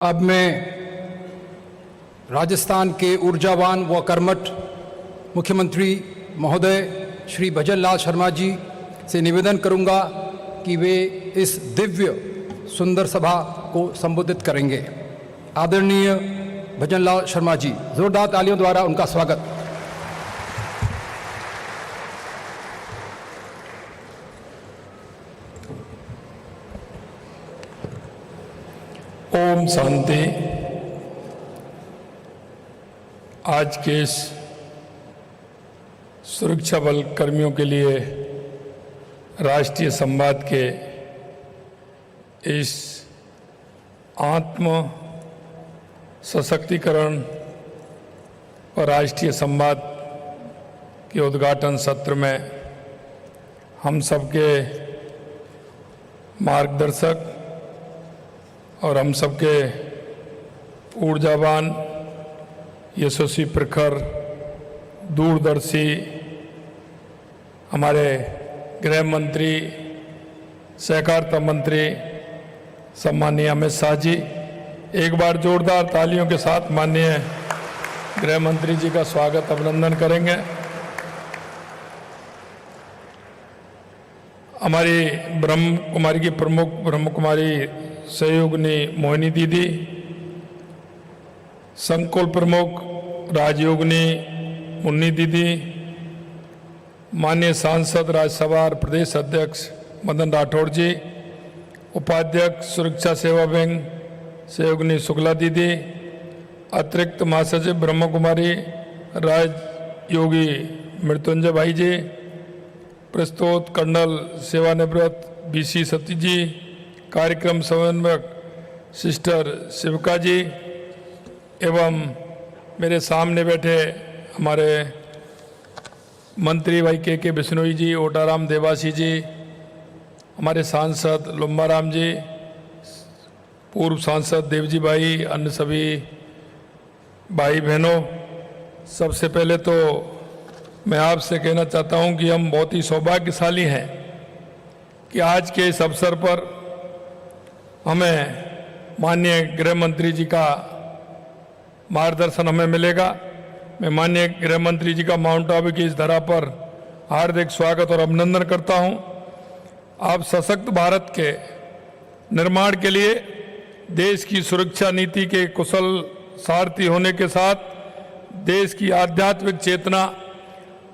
अब मैं राजस्थान के ऊर्जावान व कर्मठ मुख्यमंत्री महोदय श्री भजन लाल शर्मा जी से निवेदन करूंगा कि वे इस दिव्य सुंदर सभा को संबोधित करेंगे। आदरणीय भजन लाल शर्मा जी, जोरदार तालियों द्वारा उनका स्वागत। ओम शांति। आज के इस सुरक्षा बल कर्मियों के लिए राष्ट्रीय संवाद के इस आत्म सशक्तिकरण और राष्ट्रीय संवाद के उद्घाटन सत्र में हम सबके मार्गदर्शक और हम सबके ऊर्जावान, यशस्वी, प्रखर, दूरदर्शी हमारे गृह मंत्री, सहकारिता मंत्री सम्माननीय अमित शाह जी, एक बार जोरदार तालियों के साथ माननीय गृह मंत्री जी का स्वागत अभिनंदन करेंगे। हमारी ब्रह्म कुमारी की प्रमुख ब्रह्म कुमारी सहयोगिनी मोहिनी दीदी, संकुल प्रमुख राजयोगिनी मुन्नी दीदी, माननीय सांसद राज्यसभा और प्रदेश अध्यक्ष मदन राठौड़ जी, उपाध्यक्ष सुरक्षा सेवा विंग सहयोगिनी शुक्ला दीदी, अतिरिक्त महासचिव ब्रह्म कुमारी राजयोगी मृत्युंजय भाई जी, प्रस्तुत कर्नल सेवानिवृत्त बीसी सती जी, कार्यक्रम समन्वयक सिस्टर शिवका जी एवं मेरे सामने बैठे हमारे मंत्री भाई के बिश्नोई जी, ओटाराम देवासी जी, हमारे सांसद लुम्बाराम जी, पूर्व सांसद देवजी भाई, अन्य सभी भाई बहनों, सबसे पहले तो मैं आपसे कहना चाहता हूं कि हम बहुत ही सौभाग्यशाली हैं कि आज के इस अवसर पर हमें माननीय गृह मंत्री जी का मार्गदर्शन हमें मिलेगा। मैं माननीय गृह मंत्री जी का माउंट आबू की इस धरा पर हार्दिक स्वागत और अभिनंदन करता हूं। आप सशक्त भारत के निर्माण के लिए देश की सुरक्षा नीति के कुशल सारथी होने के साथ देश की आध्यात्मिक चेतना,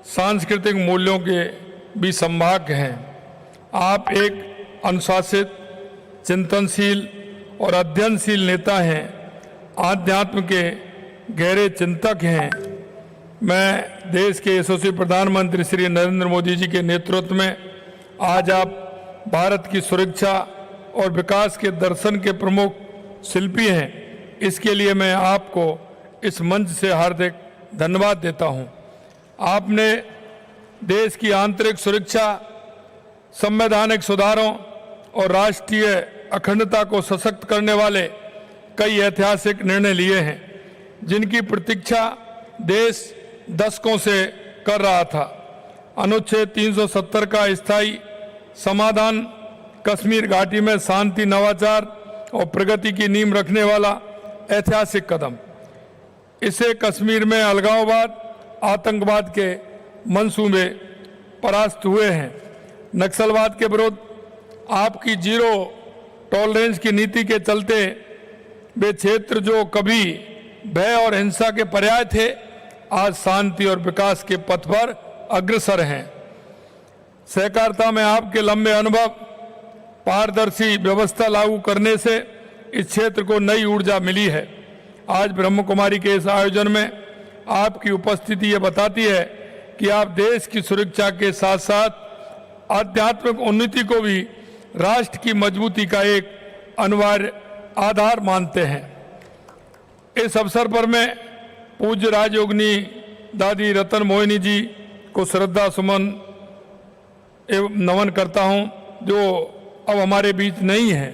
सांस्कृतिक मूल्यों के भी संवाहक हैं। आप एक अनुशासित, चिंतनशील और अध्ययनशील नेता हैं, आध्यात्म के गहरे चिंतक हैं। मैं देश के यशस्वी प्रधानमंत्री श्री नरेंद्र मोदी जी के नेतृत्व में आज आप भारत की सुरक्षा और विकास के दर्शन के प्रमुख शिल्पी हैं। इसके लिए मैं आपको इस मंच से हार्दिक धन्यवाद देता हूं। आपने देश की आंतरिक सुरक्षा, संवैधानिक सुधारों और राष्ट्रीय अखंडता को सशक्त करने वाले कई ऐतिहासिक निर्णय लिए हैं, जिनकी प्रतीक्षा देश दशकों से कर रहा था। अनुच्छेद 370 का स्थायी समाधान कश्मीर घाटी में शांति, नवाचार और प्रगति की नींव रखने वाला ऐतिहासिक कदम। इससे कश्मीर में अलगाववाद, आतंकवाद के मंसूबे परास्त हुए हैं। नक्सलवाद के विरुद्ध आपकी जीरो टॉलरेंस की नीति के चलते वे क्षेत्र जो कभी भय और हिंसा के पर्याय थे, आज शांति और विकास के पथ पर अग्रसर हैं। सहकारिता में आपके लंबे अनुभव, पारदर्शी व्यवस्था लागू करने से इस क्षेत्र को नई ऊर्जा मिली है। आज ब्रह्म कुमारी के इस आयोजन में आपकी उपस्थिति ये बताती है कि आप देश की सुरक्षा के साथ साथ आध्यात्मिक उन्नति को भी राष्ट्र की मजबूती का एक अनिवार्य आधार मानते हैं। इस अवसर पर मैं पूज्य राजयोगिनी दादी रतन मोहिनी जी को श्रद्धा सुमन एवं नमन करता हूं, जो अब हमारे बीच नहीं है।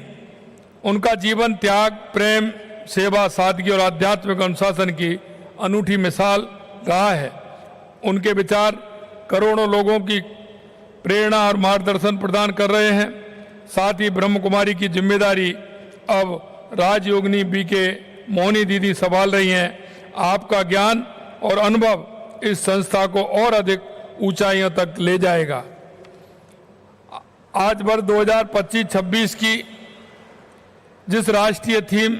उनका जीवन त्याग, प्रेम, सेवा, सादगी और आध्यात्मिक अनुशासन की अनूठी मिसाल रहा है। उनके विचार करोड़ों लोगों की प्रेरणा और मार्गदर्शन प्रदान कर रहे हैं। साथ ही ब्रह्म कुमारी की जिम्मेदारी अब राजयोगिनी बीके मोहनी दीदी संभाल रही हैं। आपका ज्ञान और अनुभव इस संस्था को और अधिक ऊंचाइयों तक ले जाएगा। आज वर्ष 2025-26 की जिस राष्ट्रीय थीम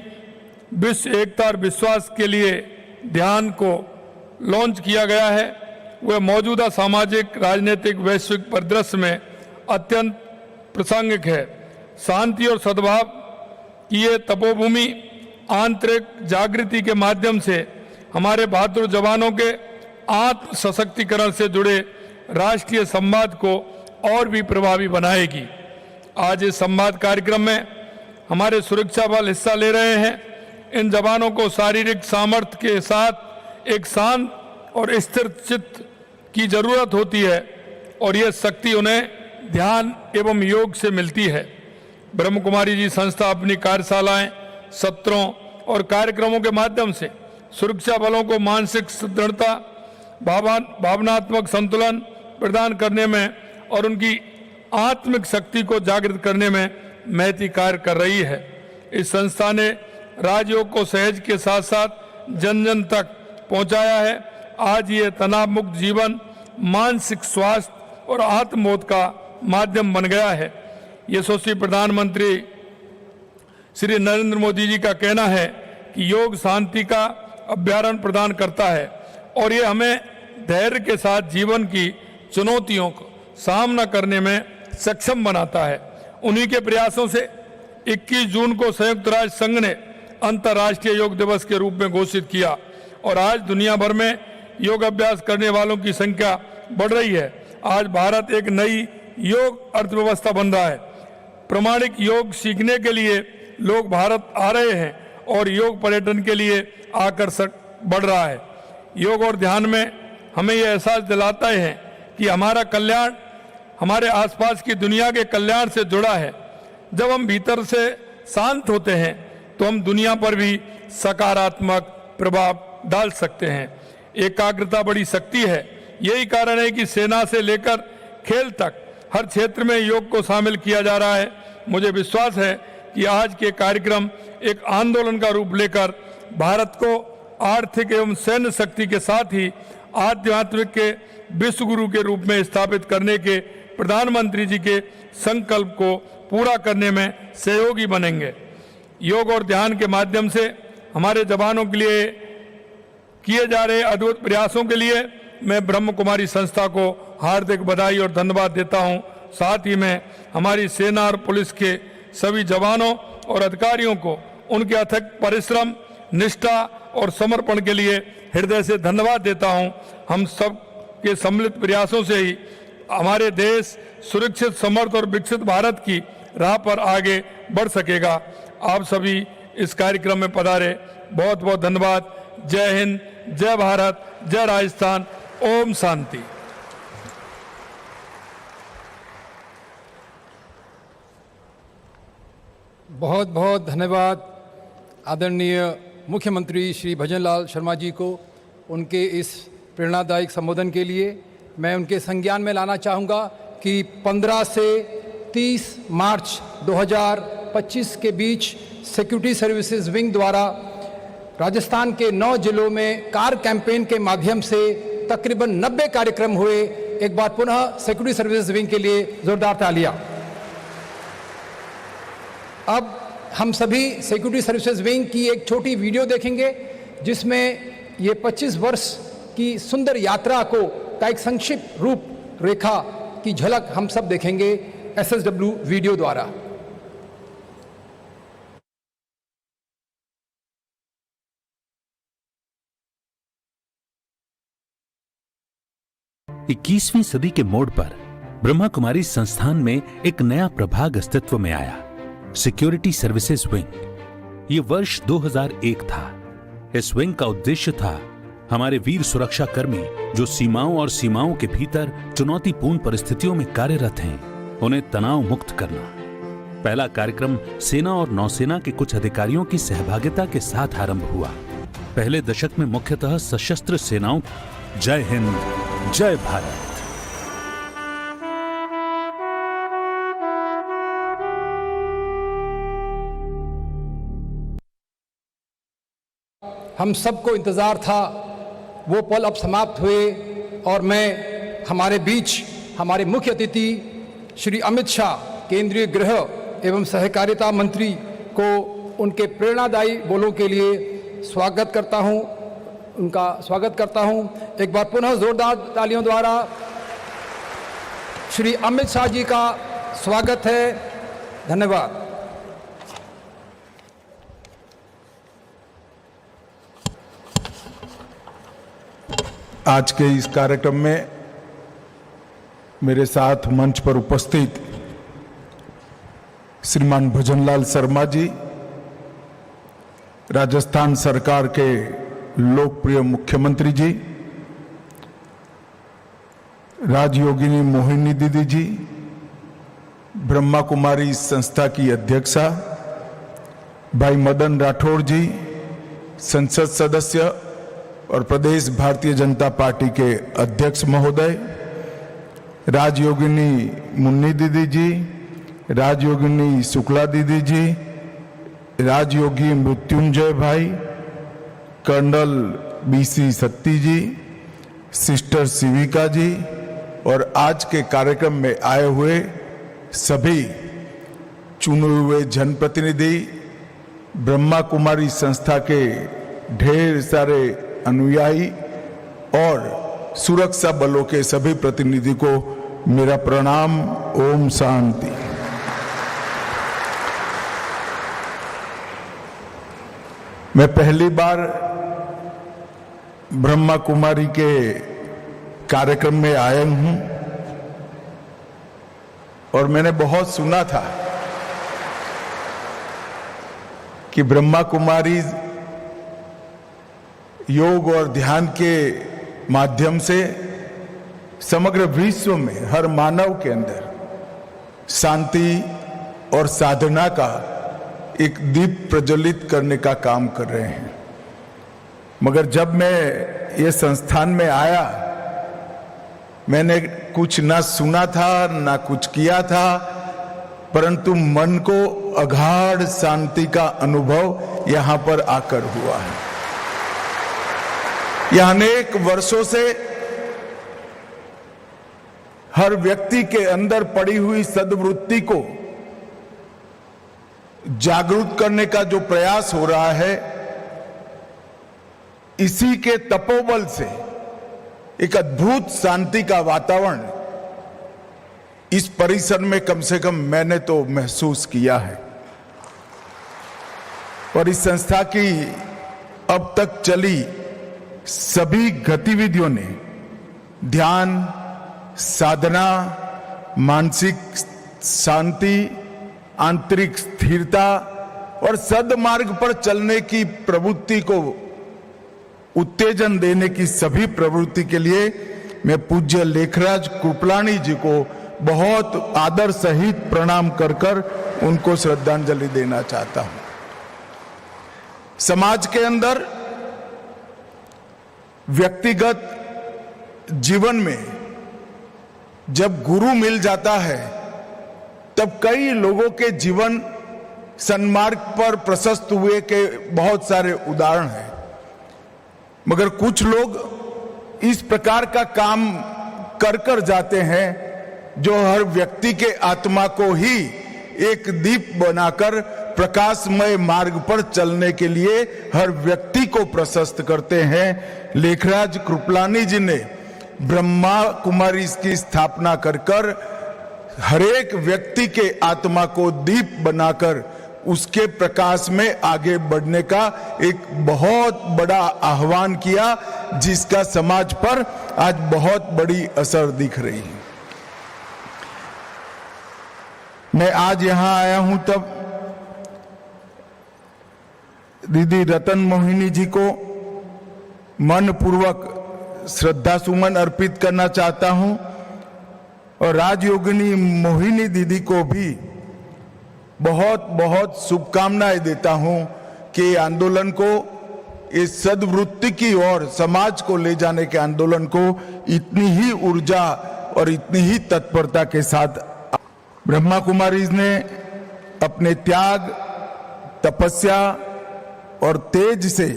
विश्व एकता और विश्वास के लिए ध्यान को लॉन्च किया गया है, वह मौजूदा सामाजिक राजनीतिक वैश्विक परिदृश्य में अत्यंत प्रासंगिक है। शांति और सद्भाव की ये तपोभूमि आंतरिक जागृति के माध्यम से हमारे बहादुर जवानों के आत्म सशक्तिकरण से जुड़े राष्ट्रीय संवाद को और भी प्रभावी बनाएगी। आज इस संवाद कार्यक्रम में हमारे सुरक्षा बल हिस्सा ले रहे हैं। इन जवानों को शारीरिक सामर्थ्य के साथ एक शांत और स्थिर चित्त की जरूरत होती है और यह शक्ति उन्हें ध्यान एवं योग से मिलती है। ब्रह्म कुमारी जी संस्था अपनी कार्यशालाएं, सत्रों और कार्यक्रमों के माध्यम से सुरक्षा बलों को मानसिक दृढ़ता, भावनात्मक संतुलन प्रदान करने में और उनकी आत्मिक शक्ति को जागृत करने में महती कार्य कर रही है। इस संस्था ने राजयोग को सहज के साथ साथ जन जन तक पहुंचाया है। आज ये तनाव मुक्त जीवन, मानसिक स्वास्थ्य और आत्मबोध का माध्यम बन गया है। यशस्वी प्रधानमंत्री श्री नरेंद्र मोदी जी का कहना है कि योग शांति का अभ्यारण प्रदान करता है और ये हमें धैर्य के साथ जीवन की चुनौतियों को सामना करने में सक्षम बनाता है। उन्हीं के प्रयासों से 21 जून को संयुक्त राष्ट्र संघ ने अंतर्राष्ट्रीय योग दिवस के रूप में घोषित किया और आज दुनिया भर में योग अभ्यास करने वालों की संख्या बढ़ रही है। आज भारत एक नई योग अर्थव्यवस्था बन रहा है। प्रामाणिक योग सीखने के लिए लोग भारत आ रहे हैं और योग पर्यटन के लिए आकर्षण बढ़ रहा है। योग और ध्यान में हमें यह एहसास दिलाता है कि हमारा कल्याण हमारे आसपास की दुनिया के कल्याण से जुड़ा है। जब हम भीतर से शांत होते हैं तो हम दुनिया पर भी सकारात्मक प्रभाव डाल सकते हैं। एकाग्रता बड़ी शक्ति है। यही कारण है कि सेना से लेकर खेल तक हर क्षेत्र में योग को शामिल किया जा रहा है। मुझे विश्वास है कि आज के कार्यक्रम एक आंदोलन का रूप लेकर भारत को आर्थिक एवं सैन्य शक्ति के साथ ही आध्यात्मिक के विश्व गुरु के रूप में स्थापित करने के प्रधानमंत्री जी के संकल्प को पूरा करने में सहयोगी बनेंगे। योग और ध्यान के माध्यम से हमारे जवानों के लिए किए जा रहे अद्भुत प्रयासों के लिए मैं ब्रह्म कुमारी संस्था को हार्दिक बधाई और धन्यवाद देता हूं। साथ ही मैं हमारी सेना और पुलिस के सभी जवानों और अधिकारियों को उनके अथक परिश्रम, निष्ठा और समर्पण के लिए हृदय से धन्यवाद देता हूं। हम सब के सम्मिलित प्रयासों से ही हमारे देश सुरक्षित, समर्थ और विकसित भारत की राह पर आगे बढ़ सकेगा। आप सभी इस कार्यक्रम में पधारे, बहुत बहुत धन्यवाद। जय हिंद, जय भारत, जय राजस्थान। ओम शांति। बहुत बहुत धन्यवाद आदरणीय मुख्यमंत्री श्री भजनलाल शर्मा जी को उनके इस प्रेरणादायक संबोधन के लिए। मैं उनके संज्ञान में लाना चाहूँगा कि 15 से 30 मार्च 2025 के बीच सिक्योरिटी सर्विसेज विंग द्वारा राजस्थान के 9 जिलों में कार कैंपेन के माध्यम से तकरीबन 90 कार्यक्रम हुए। एक बार पुनः सिक्योरिटी सर्विसेज विंग के लिए जोरदार तालियां। अब हम सभी सिक्योरिटी सर्विसेज विंग की एक छोटी वीडियो देखेंगे जिसमें ये 25 वर्ष की सुंदर यात्रा का एक संक्षिप्त रूप रेखा की झलक हम सब देखेंगे SSW वीडियो द्वारा। इक्कीसवीं सदी के मोड़ पर ब्रह्मा कुमारी संस्थान में एक नया प्रभाग अस्तित्व में आया, सिक्योरिटी सर्विसेज विंग। ये वर्ष 2001 था। इस विंग का उद्देश्य था हमारे वीर सुरक्षा कर्मी जो सीमाओं और सीमाओं के भीतर चुनौतीपूर्ण परिस्थितियों में कार्यरत हैं, उन्हें तनाव मुक्त करना। पहला कार्यक्रम सेना और नौसेना के कुछ अधिकारियों की सहभागिता के साथ आरंभ हुआ। पहले दशक में मुख्यतः सशस्त्र सेनाओं। जय हिंद, जय भारत। हम सबको इंतज़ार था, वो पल अब समाप्त हुए और मैं हमारे बीच हमारे मुख्य अतिथि श्री अमित शाह, केंद्रीय गृह एवं सहकारिता मंत्री को उनके प्रेरणादायी बोलों के लिए स्वागत करता हूं, उनका स्वागत करता हूं। एक बार पुनः जोरदार तालियों द्वारा श्री अमित शाह जी का स्वागत है। धन्यवाद। आज के इस कार्यक्रम में मेरे साथ मंच पर उपस्थित श्रीमान भजनलाल शर्मा जी, राजस्थान सरकार के लोकप्रिय मुख्यमंत्री जी, राजयोगिनी मोहिनी दीदी जी, ब्रह्मा कुमारी संस्था की अध्यक्षा भाई मदन राठौड़ जी, संसद सदस्य और प्रदेश भारतीय जनता पार्टी के अध्यक्ष महोदय, राजयोगिनी मुन्नी दीदी जी, राजयोगिनी शुक्ला दीदी जी, राजयोगी मृत्युंजय भाई, कर्नल बीसी सत्ती जी, सिस्टर शिविका जी और आज के कार्यक्रम में आए हुए सभी चुने हुए जनप्रतिनिधि, ब्रह्मा कुमारी संस्था के ढेर सारे अनुयायी और सुरक्षा बलों के सभी प्रतिनिधि को मेरा प्रणाम। ओम शांति। मैं पहली बार ब्रह्मा कुमारी के कार्यक्रम में आया हूं और मैंने बहुत सुना था कि ब्रह्मा कुमारी योग और ध्यान के माध्यम से समग्र विश्व में हर मानव के अंदर शांति और साधना का एक दीप प्रज्वलित करने का काम कर रहे हैं। मगर जब मैं ये संस्थान में आया, मैंने कुछ ना सुना था ना कुछ किया था, परंतु मन को अगाध शांति का अनुभव यहां पर आकर हुआ है। यह अनेक वर्षों से हर व्यक्ति के अंदर पड़ी हुई सद्वृत्ति को जागरूक करने का जो प्रयास हो रहा है, इसी के तपोबल से एक अद्भुत शांति का वातावरण इस परिसर में कम से कम मैंने तो महसूस किया है। और इस संस्था की अब तक चली सभी गतिविधियों ने ध्यान, साधना, मानसिक शांति, आंतरिक स्थिरता और सद्मार्ग पर चलने की प्रवृत्ति को उत्तेजन देने की सभी प्रवृत्ति के लिए मैं पूज्य लेखराज कृपलानी जी को बहुत आदर सहित प्रणाम कर कर उनको श्रद्धांजलि देना चाहता हूं। समाज के अंदर व्यक्तिगत जीवन में जब गुरु मिल जाता है, तब कई लोगों के जीवन सन्मार्ग पर प्रशस्त हुए के बहुत सारे उदाहरण हैं। मगर कुछ लोग इस प्रकार का काम कर कर जाते हैं जो हर व्यक्ति के आत्मा को ही एक दीप बनाकर प्रकाशमय मार्ग पर चलने के लिए हर व्यक्ति को प्रशस्त करते हैं। लेखराज कृपलानी जी ने ब्रह्मा कुमारी की स्थापना कर कर हरेक व्यक्ति के आत्मा को दीप बनाकर उसके प्रकाश में आगे बढ़ने का एक बहुत बड़ा आह्वान किया, जिसका समाज पर आज बहुत बड़ी असर दिख रही है। मैं आज यहां आया हूं तब दीदी रतन मोहिनी जी को मनपूर्वक श्रद्धा सुमन अर्पित करना चाहता हूं और राजयोगिनी मोहिनी दीदी को भी बहुत बहुत शुभकामनाएं देता हूं कि आंदोलन को, इस सद्वृत्ति की ओर समाज को ले जाने के आंदोलन को इतनी ही ऊर्जा और इतनी ही तत्परता के साथ ब्रह्मा कुमारीज ने अपने त्याग, तपस्या और तेज से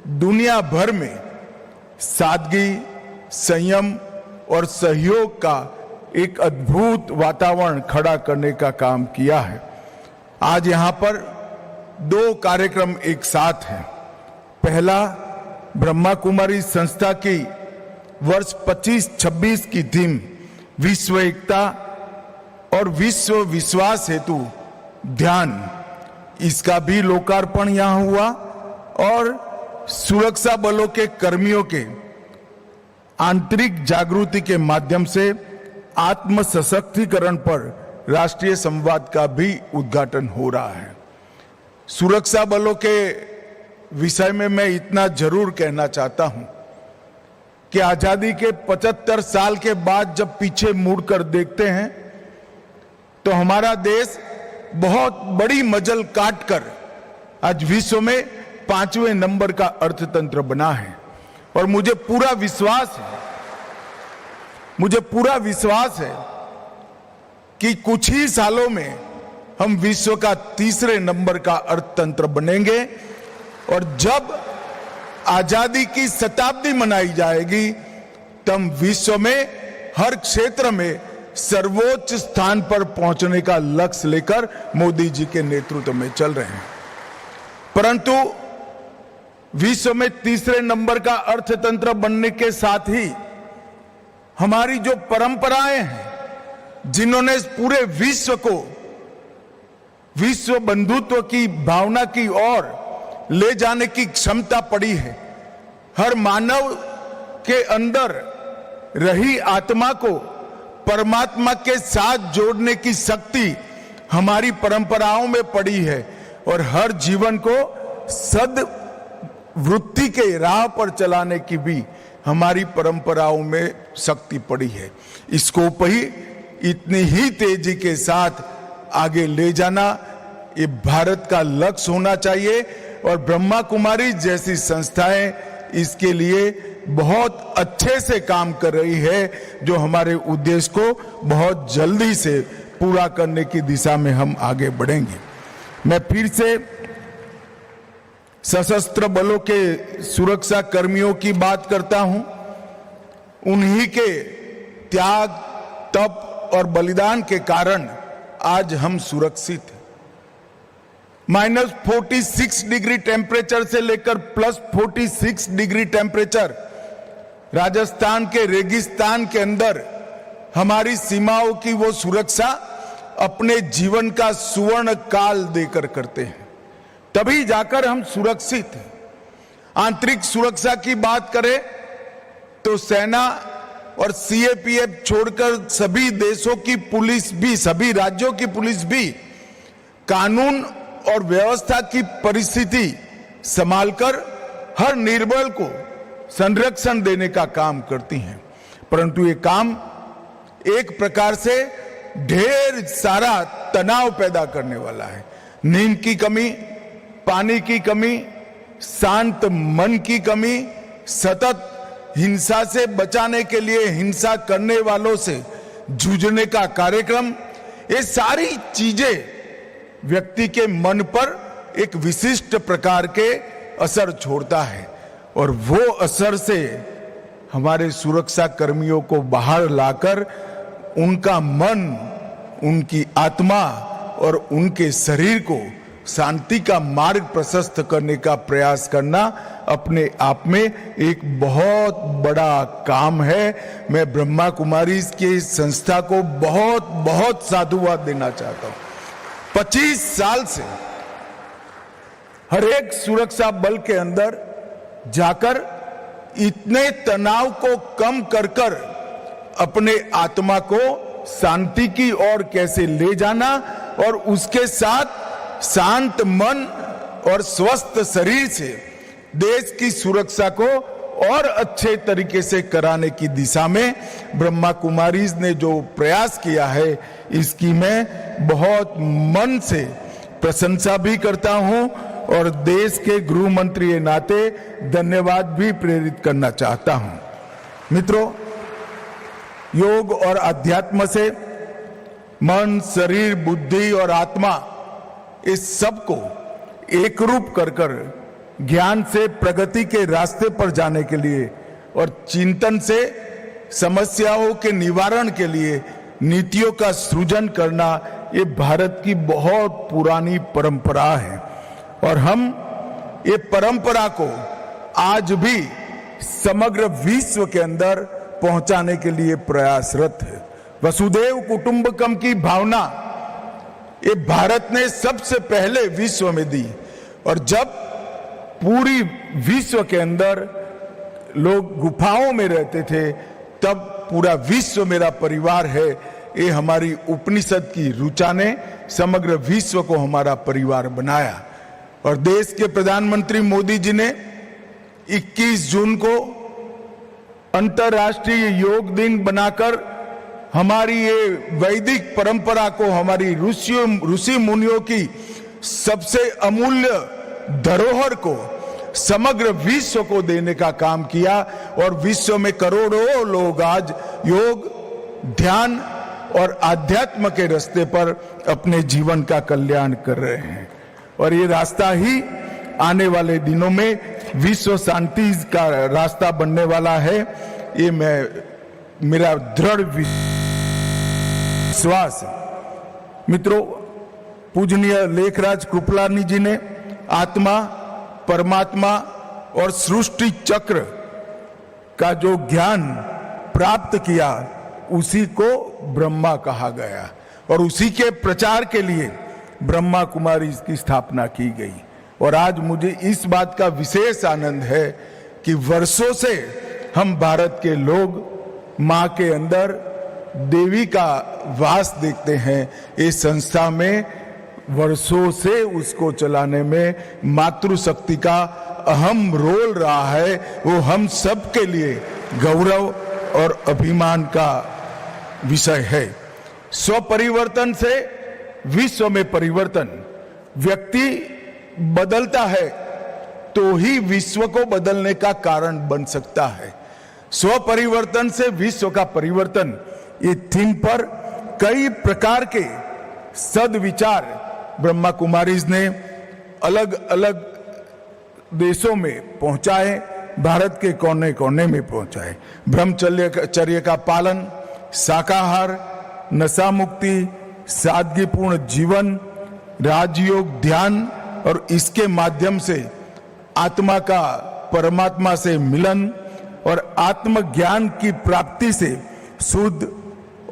दुनिया भर में सादगी, संयम और सहयोग का एक अद्भुत वातावरण खड़ा करने का काम किया है। आज यहां पर 2 कार्यक्रम एक साथ हैं। पहला, ब्रह्मा कुमारी संस्था की वर्ष 25-26 की थीम विश्व एकता और विश्व विश्वास हेतु ध्यान, इसका भी लोकार्पण यहां हुआ और सुरक्षा बलों के कर्मियों के आंतरिक जागृति के माध्यम से आत्म सशक्तिकरण पर राष्ट्रीय संवाद का भी उद्घाटन हो रहा है। सुरक्षा बलों के विषय में मैं इतना जरूर कहना चाहता हूं कि आजादी के 75 साल के बाद जब पीछे मुड़कर देखते हैं तो हमारा देश बहुत बड़ी मजल काटकर आज विश्व में 5वें नंबर का अर्थतंत्र बना है। और मुझे पूरा विश्वास है कि कुछ ही सालों में हम विश्व का 3रे नंबर का अर्थतंत्र बनेंगे और जब आजादी की शताब्दी मनाई जाएगी तब विश्व में हर क्षेत्र में सर्वोच्च स्थान पर पहुंचने का लक्ष्य लेकर मोदी जी के नेतृत्व में चल रहे हैं। परंतु विश्व में 3रे नंबर का अर्थतंत्र बनने के साथ ही हमारी जो परंपराएं हैं, जिन्होंने पूरे विश्व को विश्व बंधुत्व की भावना की ओर ले जाने की क्षमता पड़ी है, हर मानव के अंदर रही आत्मा को परमात्मा के साथ जोड़ने की शक्ति हमारी परंपराओं में पड़ी है और हर जीवन को सद वृत्ति के राह पर चलाने की भी हमारी परंपराओं में शक्ति पड़ी है। इसको ही इतनी ही तेजी के साथ आगे ले जाना ये भारत का लक्ष्य होना चाहिए और ब्रह्मा कुमारी जैसी संस्थाएं इसके लिए बहुत अच्छे से काम कर रही है, जो हमारे उद्देश्य को बहुत जल्दी से पूरा करने की दिशा में हम आगे बढ़ेंगे। मैं फिर से सशस्त्र बलों के सुरक्षा कर्मियों की बात करता हूं। उन्हीं के त्याग, तप और बलिदान के कारण आज हम सुरक्षित हैं। -46 डिग्री टेम्परेचर से लेकर +46 डिग्री टेम्परेचर राजस्थान के रेगिस्तान के अंदर हमारी सीमाओं की वो सुरक्षा अपने जीवन का सुवर्ण काल देकर करते हैं, तभी जाकर हम सुरक्षित हैं। आंतरिक सुरक्षा की बात करें तो सेना और सीएपीएफ छोड़कर सभी देशों की पुलिस भी, सभी राज्यों की पुलिस भी कानून और व्यवस्था की परिस्थिति संभालकर हर निर्बल को संरक्षण देने का काम करती हैं। परंतु ये काम एक प्रकार से ढेर सारा तनाव पैदा करने वाला है। नींद की कमी, पानी की कमी, शांत मन की कमी, सतत हिंसा से बचाने के लिए हिंसा करने वालों से जूझने का कार्यक्रम, ये सारी चीजें व्यक्ति के मन पर एक विशिष्ट प्रकार के असर छोड़ता है और वो असर से हमारे सुरक्षा कर्मियों को बाहर लाकर उनका मन, उनकी आत्मा और उनके शरीर को शांति का मार्ग प्रशस्त करने का प्रयास करना अपने आप में एक बहुत बड़ा काम है। मैं ब्रह्मा कुमारी की संस्था को बहुत बहुत साधुवाद देना चाहता हूं। 25 साल से हर एक सुरक्षा बल के अंदर जाकर इतने तनाव को कम कर कर अपने आत्मा को शांति की ओर कैसे ले जाना और उसके साथ शांत मन और स्वस्थ शरीर से देश की सुरक्षा को और अच्छे तरीके से कराने की दिशा में ब्रह्मा कुमारीज ने जो प्रयास किया है, इसकी मैं बहुत मन से प्रशंसा भी करता हूं और देश के गृह मंत्री के नाते धन्यवाद भी प्रेरित करना चाहता हूं। मित्रों, योग और अध्यात्म से मन, शरीर, बुद्धि और आत्मा इस सब को एक रूप कर कर ज्ञान से प्रगति के रास्ते पर जाने के लिए और चिंतन से समस्याओं के निवारण के लिए नीतियों का सृजन करना, ये भारत की बहुत पुरानी परंपरा है और हम ये परंपरा को आज भी समग्र विश्व के अंदर पहुंचाने के लिए प्रयासरत है। वसुधैव कुटुंबकम की भावना ये भारत ने सबसे पहले विश्व में दी और जब पूरी विश्व के अंदर लोग गुफाओं में रहते थे तब पूरा विश्व मेरा परिवार है, ये हमारी उपनिषद की ऋचा ने समग्र विश्व को हमारा परिवार बनाया। और देश के प्रधानमंत्री मोदी जी ने 21 जून को अंतर्राष्ट्रीय योग दिन बनाकर हमारी ये वैदिक परंपरा को, हमारी ऋषि मुनियों की सबसे अमूल्य धरोहर को समग्र विश्व को देने का काम किया और विश्व में करोड़ों लोग आज योग, ध्यान और आध्यात्म के रास्ते पर अपने जीवन का कल्याण कर रहे हैं और ये रास्ता ही आने वाले दिनों में विश्व शांति का रास्ता बनने वाला है। ये मेरा दृढ़ विश्वास है। मित्रों, पूजनीय लेखराज कृपलानी जी ने आत्मा, परमात्मा और सृष्टि चक्र का जो ज्ञान प्राप्त किया उसी को ब्रह्मा कहा गया और उसी के प्रचार के लिए ब्रह्मा कुमारी की स्थापना की गई। और आज मुझे इस बात का विशेष आनंद है कि वर्षों से हम भारत के लोग मां के अंदर देवी का वास देखते हैं। इस संस्था में वर्षों से उसको चलाने में मातृशक्ति का अहम रोल रहा है। वो हम सब के लिए गौरव और अभिमान का विषय है। स्वपरिवर्तन से विश्व में परिवर्तन। व्यक्ति बदलता है तो ही विश्व को बदलने का कारण बन सकता है। स्वपरिवर्तन से विश्व का परिवर्तन, ये थीम पर कई प्रकार के सदविचार ब्रह्मा कुमारीज ने अलग अलग देशों में पहुंचाए, भारत के कोने कोने में पहुंचाए। ब्रह्मचर्य का पालन, शाकाहार, नशा मुक्ति, सादगीपूर्ण जीवन, राजयोग, ध्यान और इसके माध्यम से आत्मा का परमात्मा से मिलन और आत्मज्ञान की प्राप्ति से शुद्ध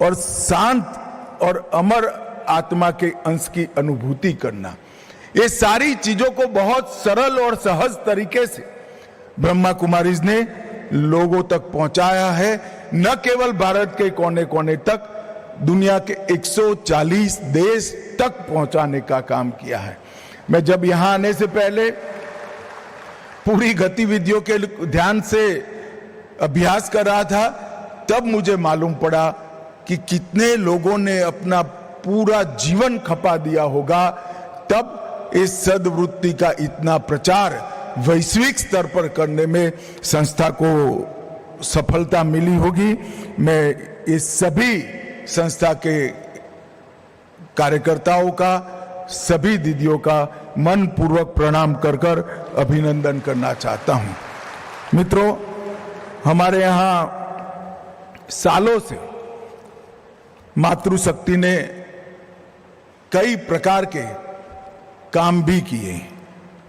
और शांत और अमर आत्मा के अंश की अनुभूति करना, ये सारी चीजों को बहुत सरल और सहज तरीके से ब्रह्मा कुमारीज ने लोगों तक पहुंचाया है। न केवल भारत के कोने कोने तक, दुनिया के 140 देश तक पहुंचाने का काम किया है। मैं जब यहां आने से पहले पूरी गतिविधियों के ध्यान से अभ्यास कर रहा था, तब मुझे मालूम पड़ा कि कितने लोगों ने अपना पूरा जीवन खपा दिया होगा, तब इस सद्वृत्ति का इतना प्रचार वैश्विक स्तर पर करने में संस्था को सफलता मिली होगी। मैं इस सभी संस्था के कार्यकर्ताओं का, सभी दीदियों का मन पूर्वक प्रणाम कर कर अभिनंदन करना चाहता हूं। मित्रों, हमारे यहां सालों से मातृशक्ति ने कई प्रकार के काम भी किए।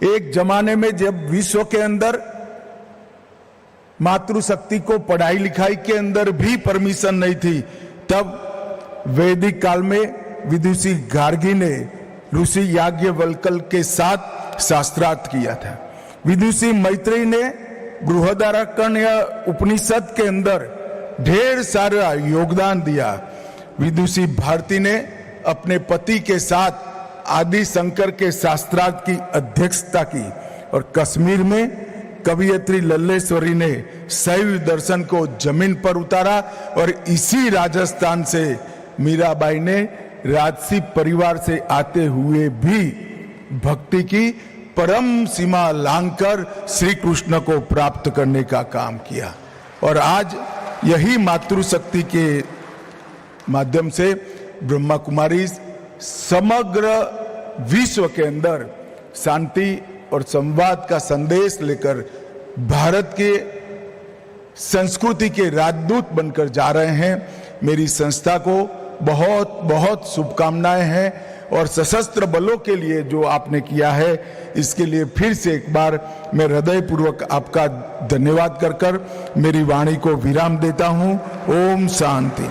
एक जमाने में जब विश्व के अंदर मातृशक्ति को पढ़ाई लिखाई के अंदर भी परमिशन नहीं थी, तब वैदिक काल में विदुषी गार्गी ने ऋषि याज्ञवल्क्य के साथ शास्त्रार्थ किया था। विदुषी मैत्रेयी ने बृहदारण्यक उपनिषद के अंदर ढेर सारा योगदान दिया। विदुषी भारती ने अपने पति के साथ आदि शंकर के शास्त्रार्थ की अध्यक्षता की और कश्मीर में कवियत्री लल्लेश्वरी ने शैव दर्शन को जमीन पर उतारा और इसी राजस्थान से मीराबाई ने राजसी परिवार से आते हुए भी भक्ति की परम सीमा लांघकर श्री कृष्ण को प्राप्त करने का काम किया। और आज यही मातृशक्ति के माध्यम से ब्रह्मा कुमारी समग्र विश्व के अंदर शांति और संवाद का संदेश लेकर भारत के संस्कृति के राजदूत बनकर जा रहे हैं। मेरी संस्था को बहुत बहुत शुभकामनाएं हैं और सशस्त्र बलों के लिए जो आपने किया है इसके लिए फिर से एक बार मैं हृदयपूर्वक आपका धन्यवाद कर मेरी वाणी को विराम देता हूं। ओम शांति।